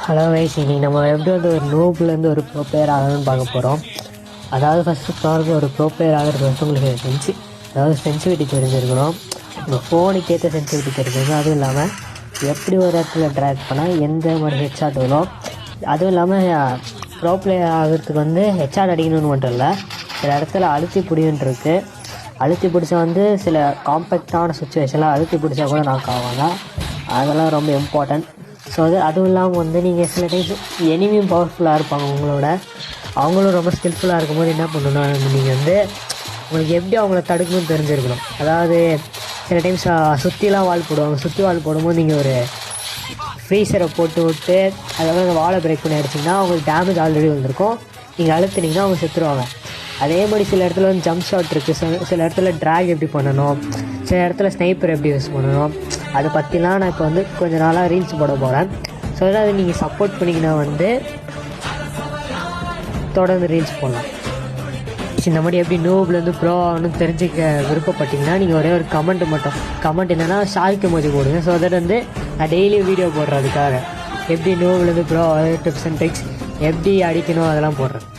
Hello wise, இன்னைக்கு நம்ம எப்படி வந்து ஒரு நோப்லேருந்து ஒரு ப்ரோ பிளேயர் ஆகணும்னு பார்க்க போகிறோம். அதாவது ஃபஸ்ட்டு ப்ராப்ளம் ஒரு ப்ரோ பிளேயர் ஆகிறது வந்து உங்களுக்கு அதாவது சென்சிவிட்டி தெரிஞ்சிருக்கணும். உங்கள் ஃபோனுக்கு ஏற்ற சென்சிவிட்டி தெரிஞ்சிருக்கணும். அதுவும் இல்லாமல் எப்படி ஒரு இடத்துல ட்ராக் பண்ணால் எந்த மாதிரி ஹெட்ஷாட் வரும். அதுவும் இல்லாமல் ப்ரோ பிளேயர் ஆகிறதுக்கு வந்து ஹெட்ஷாட் அடிக்கணும்னு மட்டும் இல்லை, சில இடத்துல அழுத்தி பிடின்னு இருக்குது. அழுத்தி பிடிச்சா வந்து சில காம்பேக்டான சுச்சுவேஷனில் அழுத்தி பிடிச்சா கூட நாக் ஆவாங்க. அதெல்லாம் ரொம்ப இம்பார்ட்டன்ட். ஸோ அதுவும் இல்லாமல் வந்து நீங்கள் சில டைம்ஸ் எனிமியும் பவர்ஃபுல்லாக இருப்பாங்க உங்களோட, அவங்களும் ரொம்ப ஸ்கில்ஃபுல்லாக இருக்கும்போது என்ன பண்ணணும்னா நீங்கள் வந்து உங்களுக்கு எப்படி அவங்கள தடுக்கணும்னு தெரிஞ்சிருக்கணும். அதாவது சில டைம்ஸ் சுற்றிலாம் வால் போடுவாங்க. சுற்றி வால் போடும்போது நீங்கள் ஒரு ஃப்ரீசரை போட்டு விட்டு அதாவது அந்த வாலை பிரேக் பண்ணி அடிச்சிங்கன்னா அவங்களுக்கு டேமேஜ் ஆல்ரெடி வந்திருக்கும். நீங்கள் அழுத்துனீங்கன்னா அவங்க செத்துருவாங்க. அதே மாதிரி சில இடத்துல வந்து ஜம்ப் ஷாட் இருக்குது, சில இடத்துல ட்ராக் எப்படி பண்ணணும், சில இடத்துல ஸ்னைப்பர் எப்படி யூஸ் பண்ணணும், அதை பற்றிலாம் நான் இப்போ வந்து கொஞ்சம் நாளாக ரீல்ஸ் போட போகிறேன். ஸோ அதை நீங்கள் சப்போர்ட் பண்ணிங்கன்னா வந்து தொடர்ந்து ரீல்ஸ் போடலாம். இந்த மாதிரி எப்படி நோப்லேருந்து ப்ரோ ஆகணும்னு தெரிஞ்சுக்க விருப்பப்பட்டிங்கன்னா நீங்கள் ஒரே ஒரு கமெண்ட் என்னென்னா ஷார்க் எமோஜி போடுங்க. ஸோ அதை வந்து நான் டெய்லி வீடியோ போடுறதுக்காக எப்படி நோப்லேருந்து ப்ரோ டிப்ஸ் அண்ட் ட்ரிக்ஸ் எப்படி அடிக்கணும் அதெல்லாம் போடுறேன்.